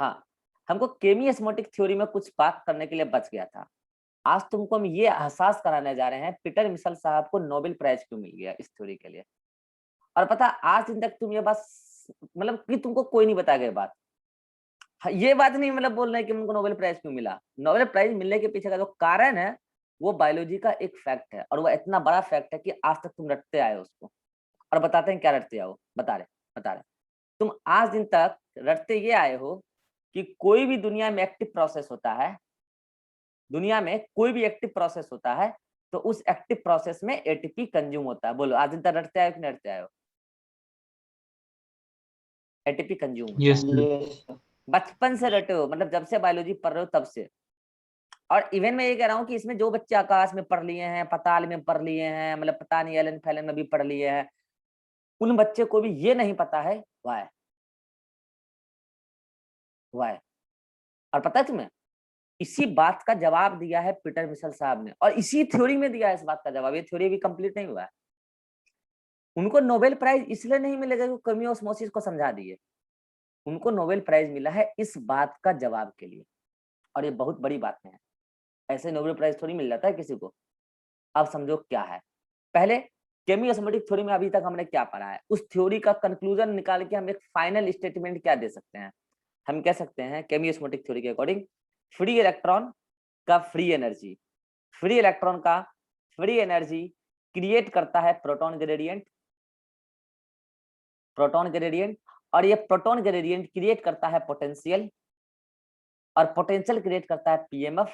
हाँ, हमको केमियोस्मोटिक थ्योरी में कुछ बात करने के लिए बच गया था। आज तुमको हम ये एहसास कराने जा रहे हैं पीटर मिशेल साहब को नोबेल प्राइज क्यों मिल गया इस थ्योरी के लिए। और पता आज दिन तक तुम ये बात मतलब कि तुमको कोई नहीं बताया गया बात। हाँ, ये बात नहीं मतलब बोल रहे हैं कि उनको नोबेल प्राइज क्यों मिला। नोबेल प्राइज मिलने के पीछे का जो कारण है वो बायोलॉजी का एक फैक्ट है, और वो इतना बड़ा फैक्ट है कि आज तक तुम रटते आए हो उसको। और बताते हैं क्या रटते आओ, बता रहे तुम आज दिन तक रटते ये आए हो कि कोई भी दुनिया में एक्टिव प्रोसेस होता है, दुनिया में कोई भी एक्टिव प्रोसेस होता है तो उस एक्टिव प्रोसेस में एटीपी कंज्यूम होता है। बोलो आज दिन तक रटते आए कि नहीं रटते आए हो? एटीपी कंज्यूम होता यस है। सर। यस बचपन से रटे हो, मतलब जब से बायोलॉजी पढ़ रहे हो तब से। और इवन मैं ये कह रहा हूँ कि इसमें जो बच्चे आकाश में पढ़ लिए हैं, पताल में पढ़ लिए हैं, मतलब पता नहीं एलन फैलन में भी पढ़ लिए हैं, उन बच्चे को भी ये नहीं पता है वाई। वाई। और पता है तुम्हें, इसी बात का जवाब दिया है पीटर मिशेल साहब ने, और इसी थ्योरी में दिया है इस बात का जवाब। ये थ्योरी भी कंप्लीट नहीं हुआ है। उनको नोबेल प्राइज इसलिए नहीं मिलेगा कि कमी ऑस्मोसिस को समझा दिए। उनको नोबेल प्राइज मिला है इस बात का जवाब के लिए, और ये बहुत बड़ी बात है। ऐसे नोबेल प्राइज थोड़ी मिल जाता है किसी को। अब समझो क्या है। पहले केमियोस्मोटिक थ्योरी में अभी तक हमने क्या पढ़ा है, उस थ्योरी का कंक्लूजन निकाल के हम एक फाइनल स्टेटमेंट क्या दे सकते हैं। हम कह सकते हैं केमियोस्मोटिक थ्योरी के अकॉर्डिंग फ्री इलेक्ट्रॉन का फ्री एनर्जी, फ्री इलेक्ट्रॉन का फ्री एनर्जी क्रिएट करता है प्रोटॉन ग्रेडियंट, प्रोटॉन ग्रेडियंट, और ये प्रोटॉन ग्रेडियंट क्रिएट करता है पोटेंशियल, और पोटेंशियल क्रिएट करता है पीएमएफ,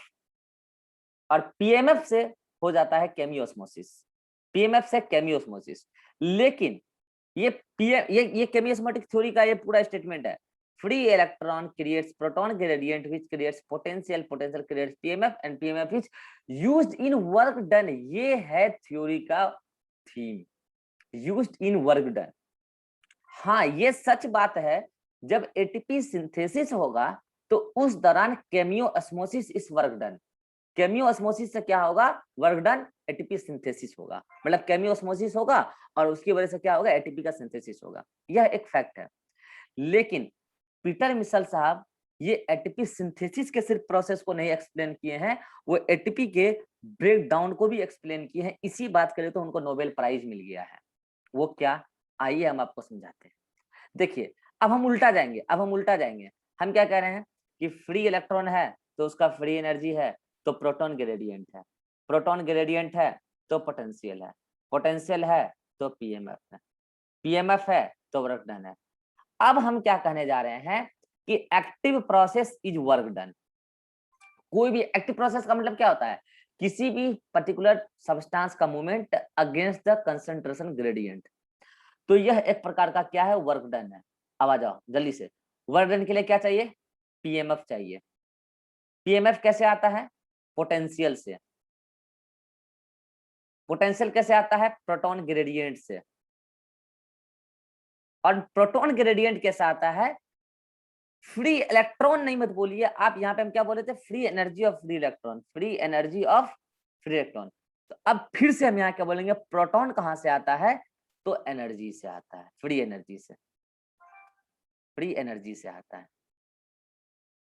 और पीएमएफ से हो जाता है केमियोस्मोसिस, पीएमएफ से केमियोस्मोसिस। लेकिन ये केमियोस्मोटिक थ्योरी का ये पूरा स्टेटमेंट है। Free electron creates proton gradient which creates potential, potential creates PMF and PMF is used in work done. ये है थ्योरी का theme, used in work done. हाँ, ये सच बात है, जब एटीपी सिंथेसिस होगा तो उस दौरान केमियोस्मोसिस इस वर्क डन। केमियोस्मोसिस से क्या होगा? वर्क डन, एटीपी सिंथेसिस होगा। मतलब केमियोस्मोसिस होगा और उसकी वजह से क्या होगा? एटीपी का सिंथेसिस होगा। यह एक फैक्ट है। लेकिन पीटर मिशेल साहब ये एटीपी सिंथेसिस के सिर्फ प्रोसेस को नहीं एक्सप्लेन किए हैं, वो एटीपी के ब्रेक डाउन को भी एक्सप्लेन किए हैं। इसी बात के लिए तो उनको नोबेल प्राइज मिल गया है। वो क्या? आइए हम आपको समझाते हैं। देखिए, अब हम उल्टा जाएंगे, हम क्या कह रहे हैं कि फ्री इलेक्ट्रॉन है तो उसका फ्री एनर्जी है, तो प्रोटॉन ग्रेडियंट है, प्रोटॉन ग्रेडियंट है तो पोटेंशियल है, पोटेंशियल है तो पीएमएफ है, पीएमएफ है तो वर्क डन है। अब हम क्या कहने जा रहे हैं कि active process is work done. कोई भी एक्टिव प्रोसेस का मतलब क्या होता है? किसी भी पर्टिकुलर सब्सटेंस का movement against the concentration gradient. तो यह एक प्रकार का क्या है? वर्क डन है। अब आ जाओ जल्दी से। वर्क डन के लिए क्या चाहिए? पीएमएफ चाहिए। पीएमएफ कैसे आता है? पोटेंशियल से। पोटेंशियल कैसे आता है? प्रोटॉन ग्रेडियंट से। और प्रोटॉन ग्रेडियंट कैसे आता है? फ्री इलेक्ट्रॉन नहीं मत बोलिए आप, यहाँ पे हम क्या बोले थे? Free energy of free electron, free energy of free electron. तो अब फिर से हम यहाँ क्या बोलेंगे? प्रोटॉन कहाँ से आता है? तो एनर्जी से आता है, फ्री एनर्जी से, फ्री एनर्जी से आता है।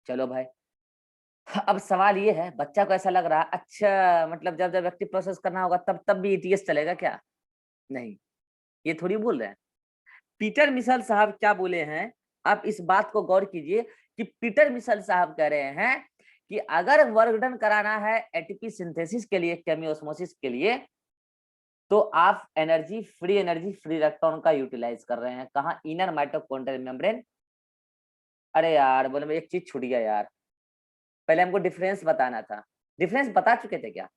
चलो भाई, अब सवाल ये है, बच्चा को ऐसा लग रहा है अच्छा मतलब जब जब एक्टिव प्रोसेस करना होगा तब तब भी ईटीएस चलेगा क्या? नहीं, ये थोड़ी बोल रहे हैं। पीटर मिशेल साहब क्या बोले हैं, आप इस बात को गौर कीजिए कि पीटर मिशेल साहब कह रहे हैं कि अगर वर्क डन कराना है एटीपी सिंथेसिस के लिए, केमियोस्मोसिस के लिए, तो आप एनर्जी फ्री इलेक्ट्रॉन का यूटिलाइज कर रहे हैं। कहाँ? Inner mitochondrial membrane. अरे यार बोले एक चीज छूट गया यार, पहले हमको डिफरेंस बताना था। डिफरेंस बता चुके थे क्या?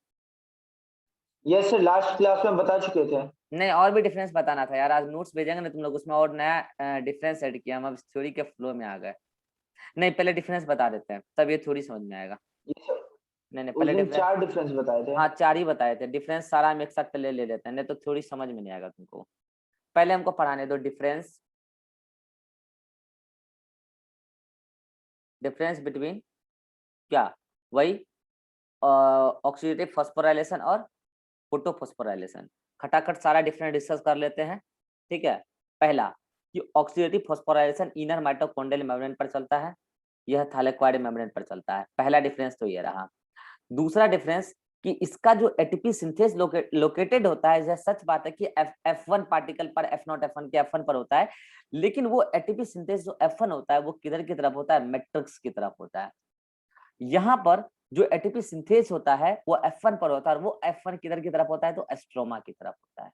यस सर, लास्ट क्लास में बता चुके थे। नहीं, और भी डिफरेंस बताना था यार। आज नोट्स भेजेंगे ना तुम लोग, उसमें और नया डिफरेंस ऐड किया। हम अब थ्योरी के फ्लो में आ गए। नहीं, पहले डिफरेंस बता देते हैं तब ये थ्योरी समझ में आएगा। यस सर, नहीं उस पहले दिन डिफरेंस, 4 डिफरेंस बताए थे। हाँ 4 ही बताए थे। डिफरेंस सारा हम एक साथ पहले ले लेते हैं, नहीं तो थ्योरी समझ में नहीं आएगा तुमको। पहले हमको पढ़ाने दो डिफरेंस, डिफरेंस बिटवीन क्या? वही ऑक्सीडेटिव फॉस्फोराइलेशन और फोटोफॉस्फोराइलेशन। खटाखट सारा डिफरेंस डिस्कस कर लेते हैं। ठीक है। पहला कि oxidative phosphorylation inner mitochondrial membrane पर चलता है, यह थालेक्वाइड मेम्ब्रेन पर चलता है। पहला डिफरेंस तो ये रहा। दूसरा डिफरेंस कि इसका जो एटीपी सिंथेस लोकेटेड होता है, यह सच बात है कि F1 पार्टिकल पर, F0 F1 के F1 पर होता है, लेकिन वो एटीपी सिंथेस जो F1 होता है वो किधर की तरफ होता है, मैट्रिक्स की तरफ होता है। यहाँ पर जो एटीपी सिंथेस होता है वो F1 पर होता है, और वो F1 किधर की तरफ होता है, तो एस्ट्रोमा की तरफ होता है।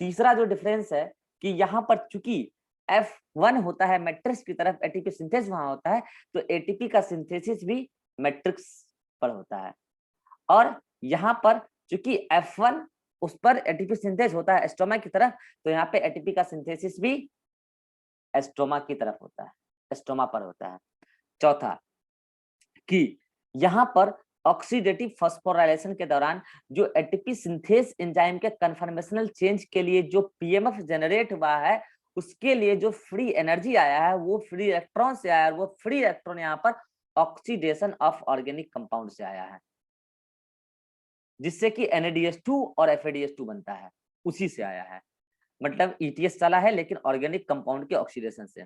तीसरा जो डिफरेंस है कि यहाँ पर चूंकि F1 होता है मैट्रिक्स की तरफ, एटीपी सिंथेस वहां होता है, तो एटीपी का सिंथेसिस भी मैट्रिक्स पर होता है। और यहाँ पर चूंकि F1 उस पर एटीपी सिंथेस होता है एस्ट्रोमा की तरफ, तो यहाँ पे एटीपी का सिंथेसिस भी एस्ट्रोमा की तरफ होता है, एस्ट्रोमा पर होता है। चौथा कि यहाँ पर ऑक्सीडेटिव फॉस्फोराइलेशन के दौरान जो एटीपी सिंथेस एंजाइम के कन्फर्मेशनल चेंज के लिए जो पीएमएफ जनरेट हुआ है, उसके लिए जो फ्री एनर्जी आया है वो फ्री इलेक्ट्रॉन से आया है, और वो फ्री इलेक्ट्रॉन यहाँ पर ऑक्सीडेशन ऑफ ऑर्गेनिक कंपाउंड से आया है, जिससे कि NADH2 और FADH2 बनता है, उसी से आया है। मतलब ETS चला है लेकिन ऑर्गेनिक कंपाउंड के ऑक्सीडेशन से।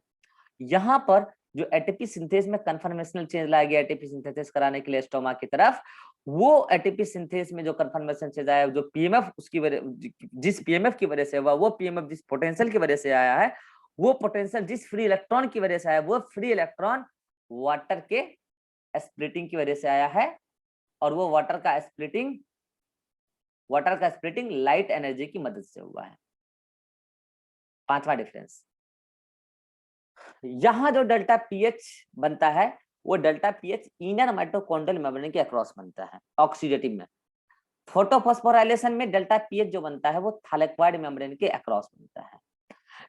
यहाँ पर जो एटीपी सिंथेस में कन्फर्मेशनल चेंज लाया गया एटीपी सिंथेसिस कराने के लिए स्टोमा की तरफ, वो एटीपी सिंथेस में जो कन्फर्मेशन चेंज आया, जो पीएमएफ उसकी वजह, जिस पीएमएफ की वजह से हुआ, वो पीएमएफ जिस पोटेंशियल की वजह से आया है, वो पोटेंशियल जिस फ्री इलेक्ट्रॉन की वजह से आया, वो फ्री इलेक्ट्रॉन वाटर के स्प्लिटिंग की वजह से आया है, और वो वाटर का स्प्लिटिंग लाइट एनर्जी की मदद से हुआ है। पांचवा डिफरेंस, यहाँ जो डेल्टा पीएच बनता है वो delta pH inner mitochondrial membrane के अक्रॉस बनता है ऑक्सीडेटिव में। फोटोफॉस्फोराइलेशन में डेल्टा पीएच जो बनता है वो थालेक्वाइड मेम्ब्रेन के अक्रॉस बनता है।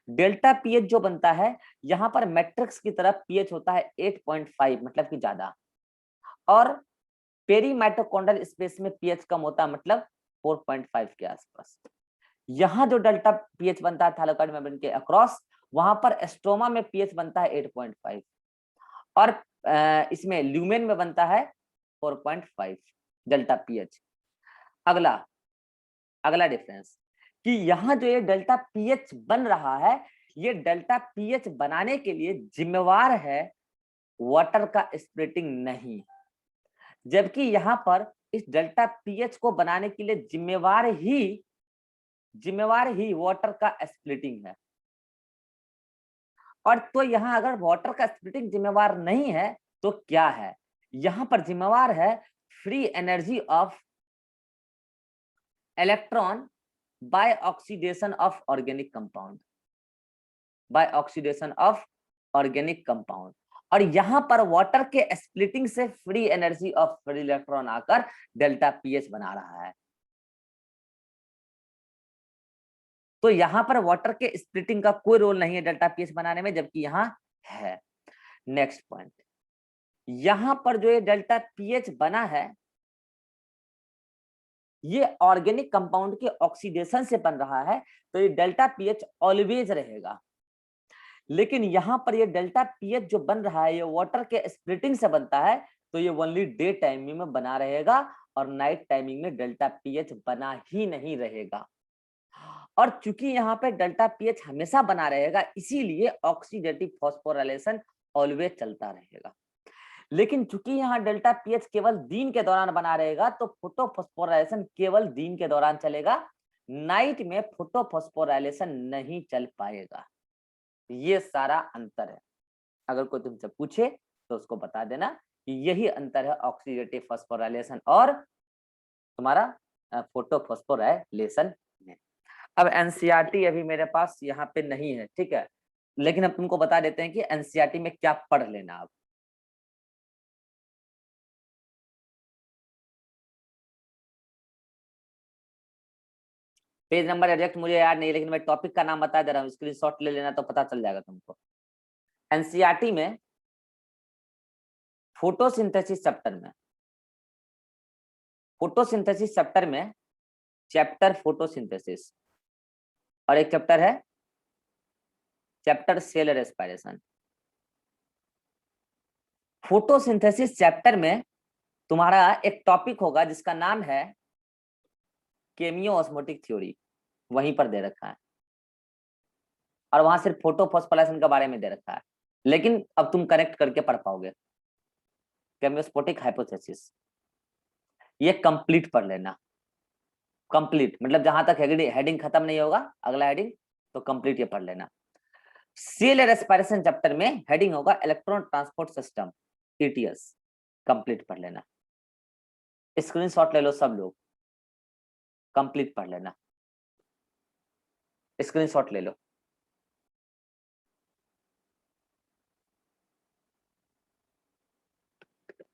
डेल्टा पीएच जो बनता है यहाँ पर मैट्रिक्स की तरफ पीएच होता है 8.5, मतलब कि ज्यादा, और पेरी माइटोकॉन्ड्रियल स्पेस में पीएच कम होता है, मतलब 4.5 के आसपास। यहाँ जो डेल्टा पीएच बनता है थालेक्वाइड मेम्ब्रेन के अक्रॉस, वहां पर स्ट्रोमा में पीएच बनता है 8.5, और इसमें ल्यूमेन में बनता है 4.5 डेल्टा पीएच। अगला डिफरेंस कि यहाँ जो ये डेल्टा पीएच बन रहा है, ये डेल्टा पीएच बनाने के लिए जिम्मेवार है वाटर का स्प्लिटिंग नहीं, जबकि यहाँ पर इस डेल्टा पीएच को बनाने के लिए जिम्मेवार ही वाटर का स्प्लिटिंग है। और तो यहाँ अगर वाटर का स्प्लिटिंग जिम्मेवार नहीं है तो क्या है, यहाँ पर जिम्मेवार है free energy of electron by oxidation of organic compound, और यहाँ पर वाटर के स्प्लिटिंग से free energy of free electron आकर डेल्टा पीएच बना रहा है। तो यहाँ पर वाटर के स्प्लिटिंग का कोई रोल नहीं है डेल्टा पीएच बनाने में, जबकि यहाँ है। नेक्स्ट पॉइंट, यहाँ पर जो ये डेल्टा पीएच बना है ये ऑर्गेनिक कंपाउंड के ऑक्सीडेशन से बन रहा है, तो ये डेल्टा पीएच ऑलवेज रहेगा। लेकिन यहाँ पर ये डेल्टा पीएच जो बन रहा है ये वाटर के स्प्लिटिंग से बनता है, तो ये ओनली डे टाइमिंग में बना रहेगा, और नाइट टाइमिंग में डेल्टा पीएच बना ही नहीं रहेगा। और चूंकि यहाँ पे डेल्टा पीएच हमेशा बना रहेगा, इसीलिए ऑक्सीडेटिव फॉस्फोराइलेशन ऑलवेज चलता रहेगा। लेकिन चूंकि यहाँ डेल्टा पीएच केवल दिन के दौरान बना रहेगा, तो फोटोफॉस्फोराइलेशन केवल दिन के दौरान चलेगा, नाइट में फोटोफॉस्फोराइलेशन नहीं चल पाएगा। ये सारा अंतर है। अगर कोई तुमसे पूछे तो उसको बता देना कि यही अंतर है ऑक्सीडेटिव फॉस्फोराइलेशन और तुम्हारा फोटोफॉस्फोराइलेशन में। अब एनसीईआरटी अभी मेरे पास यहाँ पे नहीं है, ठीक है, लेकिन अब तुमको बता देते हैं कि एनसीईआरटी में क्या पढ़ लेना। अब पेज नंबर एग्जैक्ट मुझे याद नहीं, लेकिन मैं टॉपिक का नाम बता दे रहा हूँ, स्क्रीनशॉट ले लेना तो पता चल जाएगा तुमको। एनसीईआरटी में फोटोसिंथेसिस चैप्टर में चैप्टर फोटोसिंथेसिस, और एक चैप्टर है chapter cell respiration. Photosynthesis chapter में तुम्हारा एक टॉपिक होगा जिसका नाम है केमियो-ऑस्मोटिक थ्योरी, वहीं पर दे रखा है, और वहां सिर्फ फोटोफॉस्फोराइलेशन के बारे में दे रखा है। लेकिन अब तुम कनेक्ट करके पढ़ पाओगे। केमियोस्पोटिक हाइपोथेसिस, ये कंप्लीट पढ़ लेना। कंप्लीट मतलब जहां तक हेडिंग खत्म नहीं होगा अगला हेडिंग, तो कंप्लीट ये पढ़ लेना। सीएल रेस्पिरेशन चैप्टर में हेडिंग होगा electron transport system, ETS, complete पढ़ लेना। स्क्रीनशॉट ले लो सब लोग, कंप्लीट पढ़ लेना, स्क्रीनशॉट ले लो।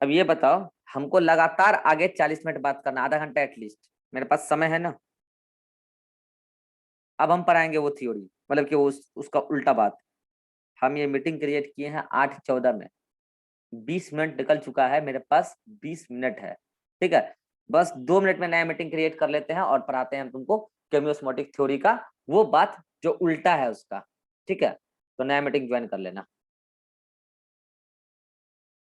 अब ये बताओ, हमको लगातार आगे 40 मिनट बात करना, आधा घंटा एटलीस्ट, मेरे पास समय है ना। अब हम पढ़ाएंगे वो थ्योरी, मतलब कि उसका उल्टा बात। हम ये मीटिंग क्रिएट किए हैं 8:14 में, 20 मिनट निकल चुका है, मेरे पास 20 मिनट है, ठीक है। बस 2 मिनट में नया मीटिंग क्रिएट कर लेते हैं और पढ़ाते हैं तुमको केमियोस्मोटिक थ्योरी का वो बात जो उल्टा है उसका, ठीक है। तो नया मीटिंग ज्वाइन कर लेना।